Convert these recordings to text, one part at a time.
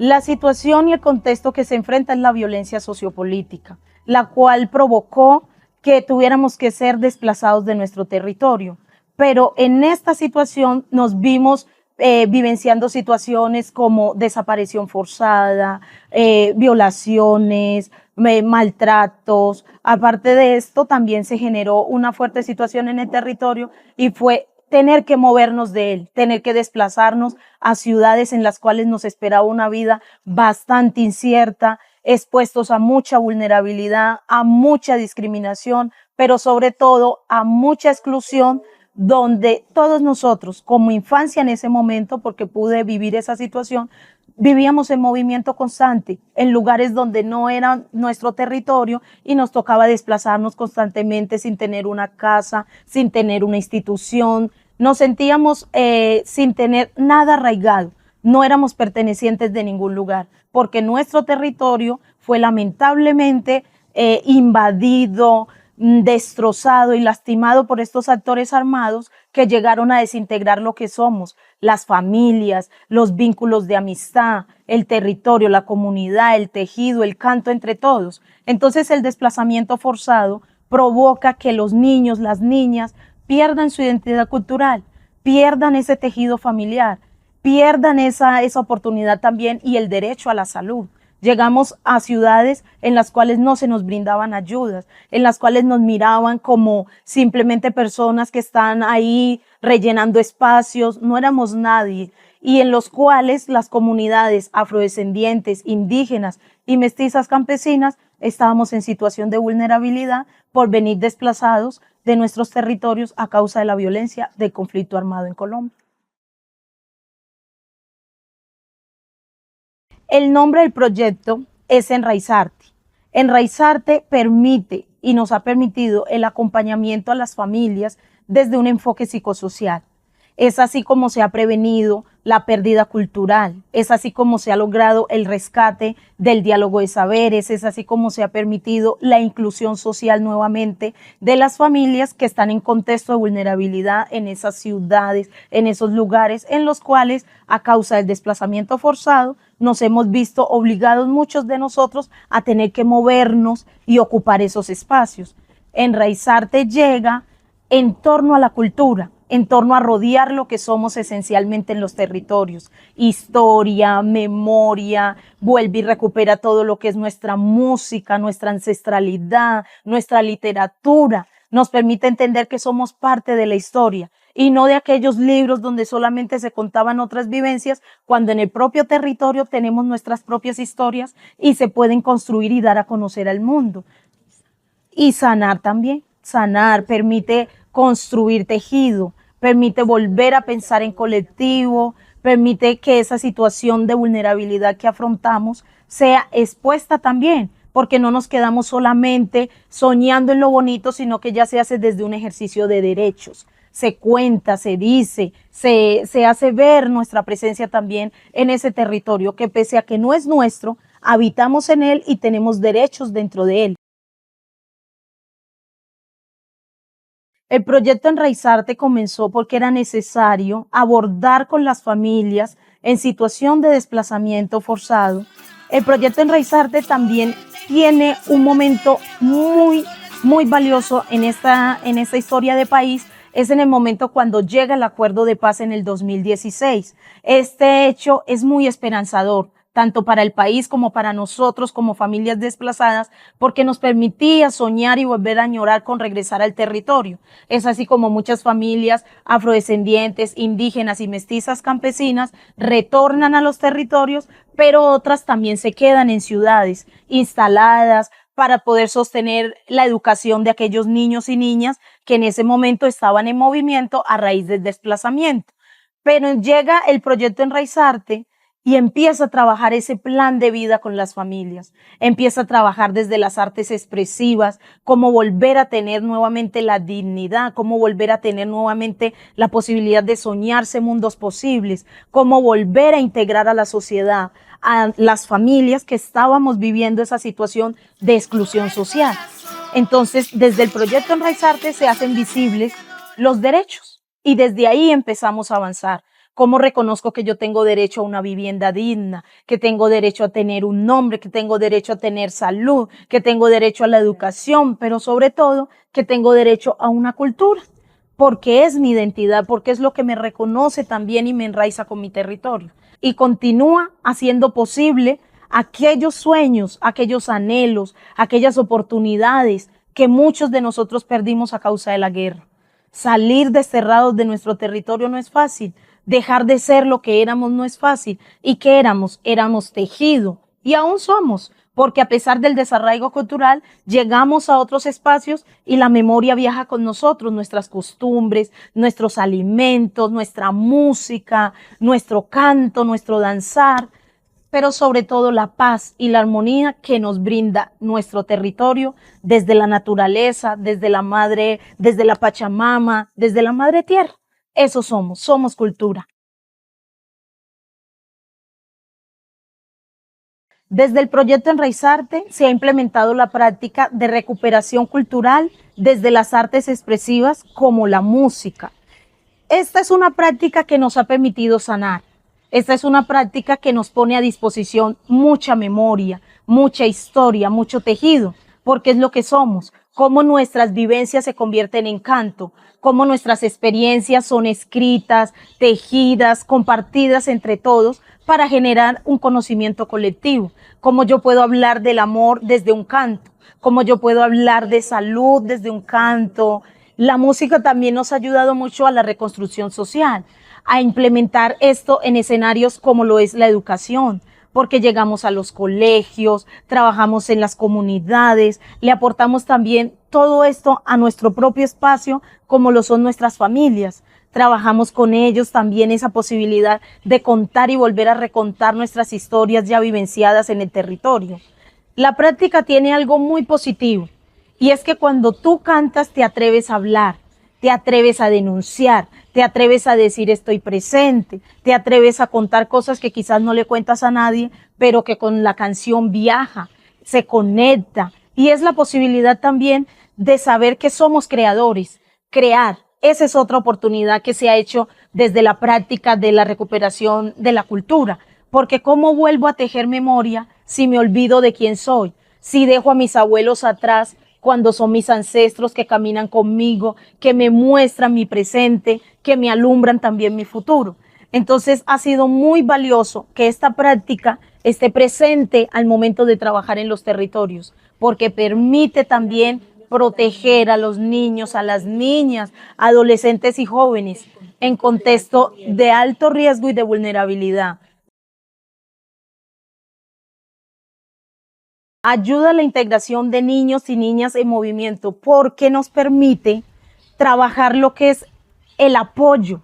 La situación y el contexto que se enfrenta es la violencia sociopolítica, la cual provocó que tuviéramos que ser desplazados de nuestro territorio. Pero en esta situación nos vimos vivenciando situaciones como desaparición forzada, violaciones, maltratos. Aparte de esto, también se generó una fuerte situación en el territorio y fue tener que movernos de él, tener que desplazarnos a ciudades en las cuales nos esperaba una vida bastante incierta, expuestos a mucha vulnerabilidad, a mucha discriminación, pero sobre todo a mucha exclusión, donde todos nosotros, como infancia en ese momento, porque pude vivir esa situación, vivíamos en movimiento constante, en lugares donde no era nuestro territorio y nos tocaba desplazarnos constantemente sin tener una casa, sin tener una institución. Nos sentíamos sin tener nada arraigado, no éramos pertenecientes de ningún lugar, porque nuestro territorio fue lamentablemente invadido, destrozado y lastimado por estos actores armados que llegaron a desintegrar lo que somos, las familias, los vínculos de amistad, el territorio, la comunidad, el tejido, el canto entre todos. Entonces el desplazamiento forzado provoca que los niños, las niñas pierdan su identidad cultural, pierdan ese tejido familiar, pierdan esa oportunidad también y el derecho a la salud. Llegamos a ciudades en las cuales no se nos brindaban ayudas, en las cuales nos miraban como simplemente personas que están ahí rellenando espacios, no éramos nadie, y en los cuales las comunidades afrodescendientes, indígenas y mestizas campesinas estábamos en situación de vulnerabilidad por venir desplazados de nuestros territorios a causa de la violencia del conflicto armado en Colombia. El nombre del proyecto es Enraizarte. Enraizarte permite y nos ha permitido el acompañamiento a las familias desde un enfoque psicosocial. Es así como se ha prevenido la pérdida cultural, es así como se ha logrado el rescate del diálogo de saberes, es así como se ha permitido la inclusión social nuevamente de las familias que están en contexto de vulnerabilidad en esas ciudades, en esos lugares en los cuales a causa del desplazamiento forzado nos hemos visto obligados muchos de nosotros a tener que movernos y ocupar esos espacios. Enraizarte llega en torno a la cultura, en torno a rodear lo que somos esencialmente en los territorios. Historia, memoria, vuelve y recupera todo lo que es nuestra música, nuestra ancestralidad, nuestra literatura. Nos permite entender que somos parte de la historia y no de aquellos libros donde solamente se contaban otras vivencias, cuando en el propio territorio tenemos nuestras propias historias y se pueden construir y dar a conocer al mundo. Y sanar también. Sanar permite construir tejido, permite volver a pensar en colectivo, permite que esa situación de vulnerabilidad que afrontamos sea expuesta también, porque no nos quedamos solamente soñando en lo bonito, sino que ya se hace desde un ejercicio de derechos. Se cuenta, se dice, se hace ver nuestra presencia también en ese territorio que pese a que no es nuestro, habitamos en él y tenemos derechos dentro de él. El proyecto Enraizarte comenzó porque era necesario abordar con las familias en situación de desplazamiento forzado. El proyecto Enraizarte también tiene un momento muy valioso en esta historia de país. Es en el momento cuando llega el acuerdo de paz en el 2016. Este hecho es muy esperanzador, tanto para el país como para nosotros como familias desplazadas, porque nos permitía soñar y volver a añorar con regresar al territorio. Es así como muchas familias afrodescendientes, indígenas y mestizas campesinas retornan a los territorios, pero otras también se quedan en ciudades instaladas para poder sostener la educación de aquellos niños y niñas que en ese momento estaban en movimiento a raíz del desplazamiento. Pero llega el proyecto Enraizarte y empieza a trabajar ese plan de vida con las familias, empieza a trabajar desde las artes expresivas, cómo volver a tener nuevamente la dignidad, cómo volver a tener nuevamente la posibilidad de soñarse mundos posibles, cómo volver a integrar a la sociedad, a las familias que estábamos viviendo esa situación de exclusión social. Entonces, desde el proyecto Enraizarte se hacen visibles los derechos y desde ahí empezamos a avanzar. cómo reconozco que yo tengo derecho a una vivienda digna, que tengo derecho a tener un nombre, que tengo derecho a tener salud, que tengo derecho a la educación, pero sobre todo que tengo derecho a una cultura, porque es mi identidad, porque es lo que me reconoce también y me enraiza con mi territorio. Y continúa haciendo posible aquellos sueños, aquellos anhelos, aquellas oportunidades que muchos de nosotros perdimos a causa de la guerra. Salir desterrados de nuestro territorio no es fácil, dejar de ser lo que éramos no es fácil. ¿Y qué éramos? Éramos tejido y aún somos, porque a pesar del desarraigo cultural, llegamos a otros espacios y la memoria viaja con nosotros, nuestras costumbres, nuestros alimentos, nuestra música, nuestro canto, nuestro danzar, pero sobre todo la paz y la armonía que nos brinda nuestro territorio desde la naturaleza, desde la madre, desde la Pachamama, desde la madre tierra. Eso somos cultura. Desde el proyecto Enraizarte se ha implementado la práctica de recuperación cultural desde las artes expresivas como la música. Esta es una práctica que nos ha permitido sanar. Esta es una práctica que nos pone a disposición mucha memoria, mucha historia, mucho tejido, porque es lo que somos, cómo nuestras vivencias se convierten en canto, cómo nuestras experiencias son escritas, tejidas, compartidas entre todos para generar un conocimiento colectivo, cómo yo puedo hablar del amor desde un canto, cómo yo puedo hablar de salud desde un canto. La música también nos ha ayudado mucho a la reconstrucción social, a implementar esto en escenarios como lo es la educación, porque llegamos a los colegios, trabajamos en las comunidades, le aportamos también todo esto a nuestro propio espacio, como lo son nuestras familias. Trabajamos con ellos también esa posibilidad de contar y volver a recontar nuestras historias ya vivenciadas en el territorio. La práctica tiene algo muy positivo, y es que cuando tú cantas te atreves a hablar, te atreves a denunciar, te atreves a decir estoy presente, te atreves a contar cosas que quizás no le cuentas a nadie, pero que con la canción viaja, se conecta. Y es la posibilidad también de saber que somos creadores, crear. Esa es otra oportunidad que se ha hecho desde la práctica de la recuperación de la cultura. Porque ¿cómo vuelvo a tejer memoria si me olvido de quién soy? Si dejo a mis abuelos atrás cuando son mis ancestros que caminan conmigo, que me muestran mi presente, que me alumbran también mi futuro. Entonces ha sido muy valioso que esta práctica esté presente al momento de trabajar en los territorios, porque permite también proteger a los niños, a las niñas, adolescentes y jóvenes en contexto de alto riesgo y de vulnerabilidad. Ayuda a la integración de niños y niñas en movimiento porque nos permite trabajar lo que es el apoyo,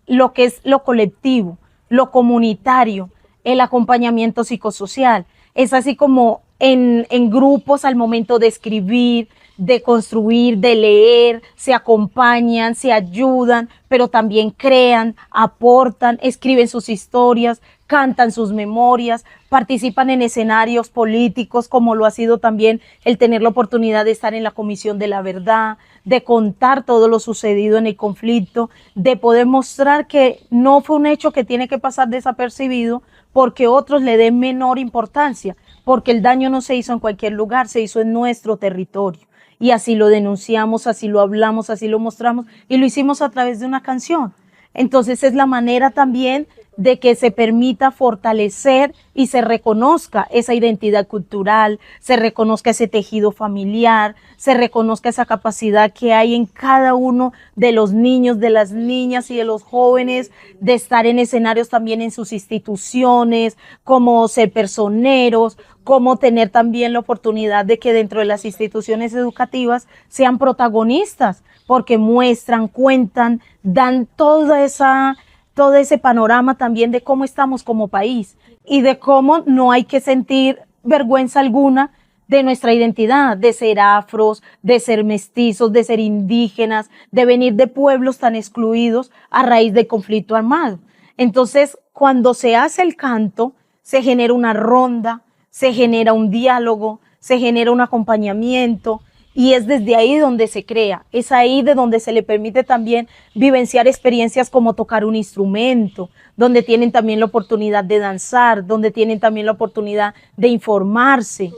lo que es lo colectivo, lo comunitario, el acompañamiento psicosocial. Es así como en grupos al momento de escribir, de construir, de leer, se acompañan, se ayudan, pero también crean, aportan, escriben sus historias, cantan sus memorias, participan en escenarios políticos, como lo ha sido también el tener la oportunidad de estar en la Comisión de la Verdad, de contar todo lo sucedido en el conflicto, de poder mostrar que no fue un hecho que tiene que pasar desapercibido porque otros le den menor importancia, porque el daño no se hizo en cualquier lugar, se hizo en nuestro territorio. Y así lo denunciamos, así lo hablamos, así lo mostramos y lo hicimos a través de una canción. Entonces es la manera también de que se permita fortalecer y se reconozca esa identidad cultural, se reconozca ese tejido familiar, se reconozca esa capacidad que hay en cada uno de los niños, de las niñas y de los jóvenes de estar en escenarios también en sus instituciones, como ser personeros, como tener también la oportunidad de que dentro de las instituciones educativas sean protagonistas, porque muestran, cuentan, dan todo ese panorama también de cómo estamos como país y de cómo no hay que sentir vergüenza alguna de nuestra identidad, de ser afros, de ser mestizos, de ser indígenas, de venir de pueblos tan excluidos a raíz del conflicto armado. Entonces, cuando se hace el canto, se genera una ronda, se genera un diálogo, se genera un acompañamiento y es desde ahí donde se crea, es ahí de donde se le permite también vivenciar experiencias como tocar un instrumento, donde tienen también la oportunidad de danzar, donde tienen también la oportunidad de informarse.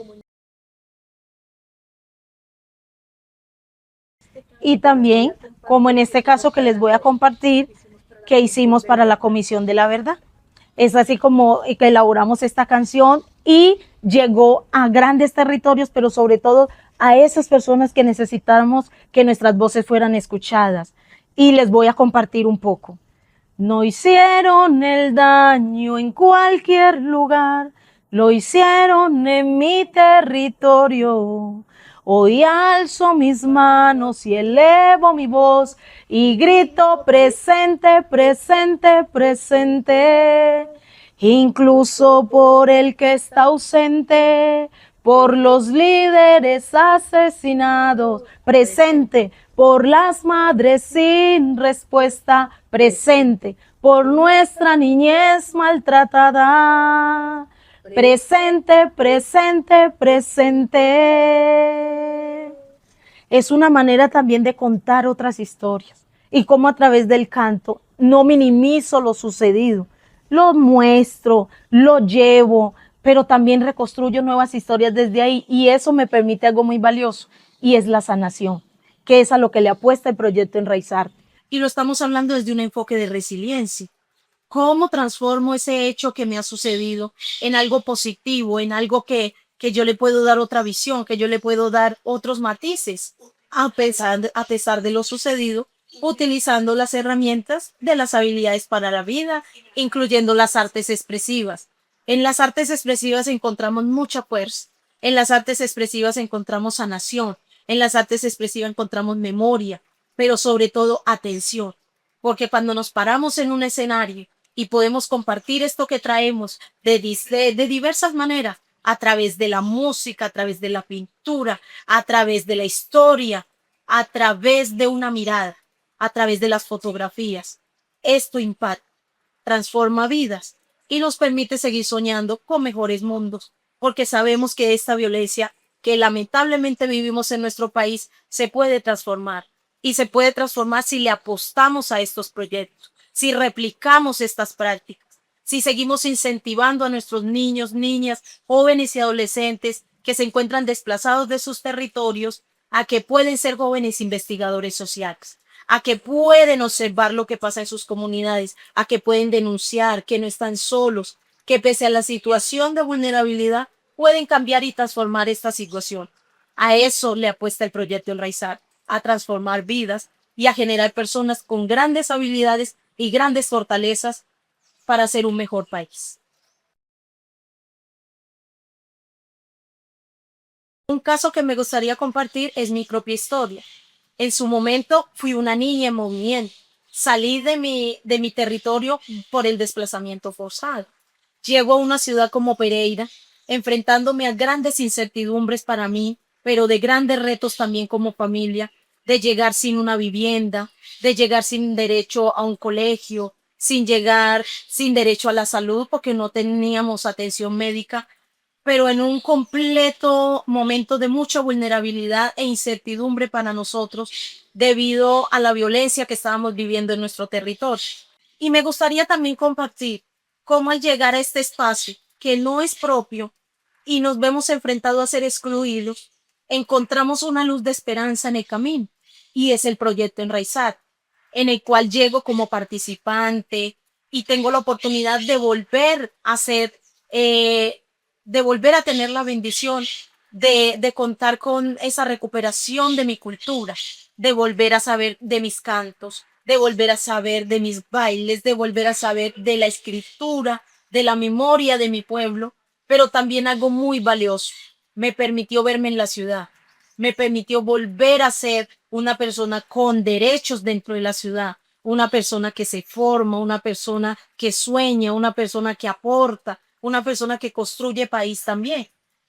Y también, como en este caso que les voy a compartir, que hicimos para la Comisión de la Verdad. Es así como que elaboramos esta canción y llegó a grandes territorios, pero sobre todo a esas personas que necesitamos que nuestras voces fueran escuchadas. Y les voy a compartir un poco. No hicieron el daño en cualquier lugar, lo hicieron en mi territorio. Hoy alzo mis manos y elevo mi voz y grito presente, presente, presente. Incluso por el que está ausente, por los líderes asesinados, presente, por las madres sin respuesta, presente, por nuestra niñez maltratada, presente, presente, presente. Es una manera también de contar otras historias y cómo a través del canto no minimizo lo sucedido, lo muestro, lo llevo, pero también reconstruyo nuevas historias desde ahí y eso me permite algo muy valioso y es la sanación, que es a lo que le apuesta el proyecto Enraizarte. Y lo estamos hablando desde un enfoque de resiliencia. ¿Cómo transformo ese hecho que me ha sucedido en algo positivo, en algo que yo le puedo dar otra visión, que yo le puedo dar otros matices, a pesar de lo sucedido, utilizando las herramientas de las habilidades para la vida, incluyendo las artes expresivas? En las artes expresivas encontramos mucha fuerza, en las artes expresivas encontramos sanación, en las artes expresivas encontramos memoria, pero sobre todo atención, porque cuando nos paramos en un escenario y podemos compartir esto que traemos de diversas maneras, a través de la música, a través de la pintura, a través de la historia, a través de una mirada, a través de las fotografías. Esto impacta, transforma vidas y nos permite seguir soñando con mejores mundos, porque sabemos que esta violencia que lamentablemente vivimos en nuestro país se puede transformar y se puede transformar si le apostamos a estos proyectos, si replicamos estas prácticas, si seguimos incentivando a nuestros niños, niñas, jóvenes y adolescentes que se encuentran desplazados de sus territorios a que pueden ser jóvenes investigadores sociales, a que pueden observar lo que pasa en sus comunidades, a que pueden denunciar, que no están solos, que pese a la situación de vulnerabilidad pueden cambiar y transformar esta situación. A eso le apuesta el proyecto Enraizar, a transformar vidas y a generar personas con grandes habilidades y grandes fortalezas para ser un mejor país. Un caso que me gustaría compartir es mi propia historia. En su momento fui una niña en movimiento. Salí de mi territorio por el desplazamiento forzado. Llego a una ciudad como Pereira, enfrentándome a grandes incertidumbres para mí, pero de grandes retos también como familia, de llegar sin una vivienda, de llegar sin derecho a un colegio, sin llegar sin derecho a la salud porque no teníamos atención médica, pero en un completo momento de mucha vulnerabilidad e incertidumbre para nosotros debido a la violencia que estábamos viviendo en nuestro territorio. Y me gustaría también compartir cómo al llegar a este espacio que no es propio y nos vemos enfrentados a ser excluidos, encontramos una luz de esperanza en el camino y es el proyecto Enraizar, en el cual llego como participante y tengo la oportunidad de volver a ser de volver a tener la bendición de contar con esa recuperación de mi cultura, de volver a saber de mis cantos, de volver a saber de mis bailes, de volver a saber de la escritura, de la memoria de mi pueblo, pero también algo muy valioso. Me permitió verme en la ciudad, me permitió volver a ser una persona con derechos dentro de la ciudad, una persona que se forma, una persona que sueña, una persona que aporta, una persona que construye país también.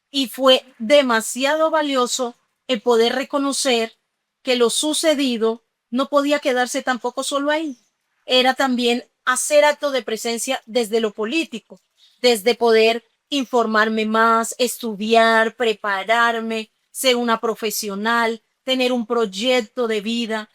Y fue demasiado valioso el poder reconocer que lo sucedido no podía quedarse tampoco solo ahí. Era también hacer acto de presencia desde lo político, desde poder informarme más, estudiar, prepararme, ser una profesional, tener un proyecto de vida.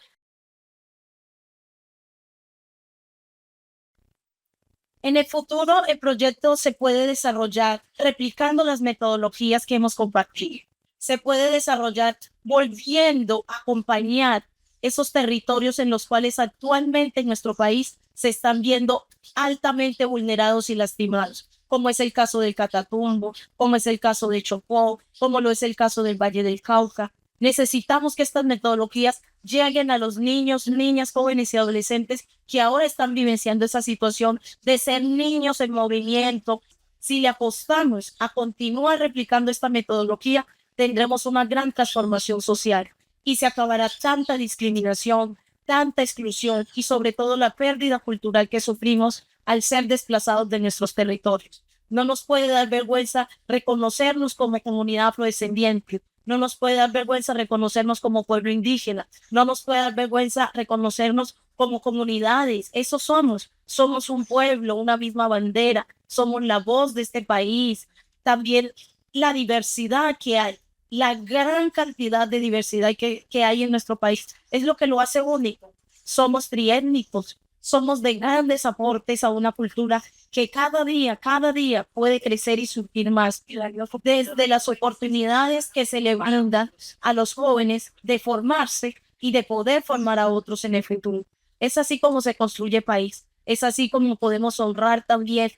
En el futuro, el proyecto se puede desarrollar replicando las metodologías que hemos compartido. Se puede desarrollar volviendo a acompañar esos territorios en los cuales actualmente en nuestro país se están viendo altamente vulnerados y lastimados, como es el caso del Catatumbo, como es el caso de Chocó, como lo es el caso del Valle del Cauca. Necesitamos que estas metodologías lleguen a los niños, niñas, jóvenes y adolescentes que ahora están vivenciando esa situación de ser niños en movimiento. Si le apostamos a continuar replicando esta metodología, tendremos una gran transformación social y se acabará tanta discriminación, tanta exclusión y sobre todo la pérdida cultural que sufrimos al ser desplazados de nuestros territorios. No nos puede dar vergüenza reconocernos como comunidad afrodescendiente. No nos puede dar vergüenza reconocernos como pueblo indígena. No nos puede dar vergüenza reconocernos como comunidades. Eso somos. Somos un pueblo, una misma bandera. Somos la voz de este país. También la diversidad que hay, la gran cantidad de diversidad que hay en nuestro país es lo que lo hace único. Somos triétnicos, somos de grandes aportes a una cultura que cada día puede crecer y surgir más. Desde las oportunidades que se le brindan a los jóvenes de formarse y de poder formar a otros en el futuro. Es así como se construye país. Es así como podemos honrar también.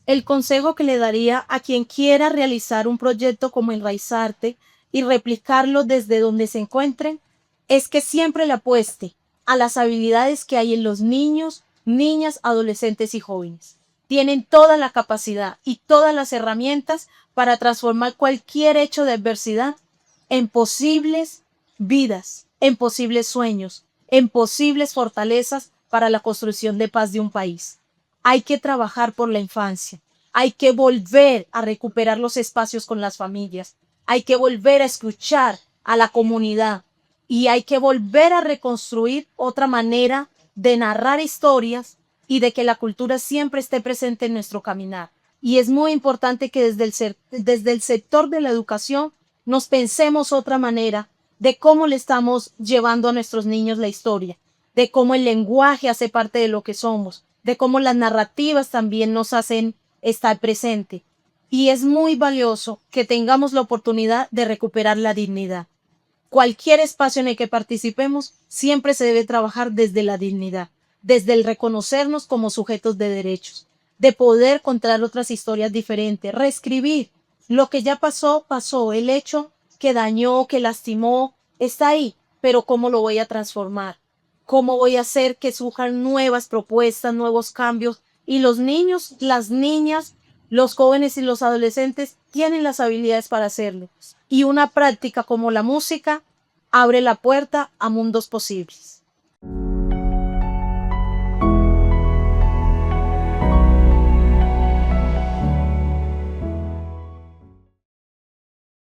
El consejo que le daría a quien quiera realizar un proyecto como Enraizarte y replicarlo desde donde se encuentren es que siempre le apueste a las habilidades que hay en los niños, niñas, adolescentes y jóvenes. Tienen toda la capacidad y todas las herramientas para transformar cualquier hecho de adversidad en posibles vidas, en posibles sueños, en posibles fortalezas para la construcción de paz de un país. Hay que trabajar por la infancia, hay que volver a recuperar los espacios con las familias, hay que volver a escuchar a la comunidad y hay que volver a reconstruir otra manera de narrar historias y de que la cultura siempre esté presente en nuestro caminar. Y es muy importante que desde el sector de la educación nos pensemos otra manera de cómo le estamos llevando a nuestros niños la historia, de cómo el lenguaje hace parte de lo que somos, de cómo las narrativas también nos hacen estar presente. Y es muy valioso que tengamos la oportunidad de recuperar la dignidad. Cualquier espacio en el que participemos siempre se debe trabajar desde la dignidad, desde el reconocernos como sujetos de derechos, de poder contar otras historias diferentes, reescribir lo que ya pasó, pasó, el hecho que dañó, que lastimó, está ahí, pero ¿cómo lo voy a transformar? ¿Cómo voy a hacer que surjan nuevas propuestas, nuevos cambios? Y los niños, las niñas, los jóvenes y los adolescentes tienen las habilidades para hacerlo. Y una práctica como la música abre la puerta a mundos posibles.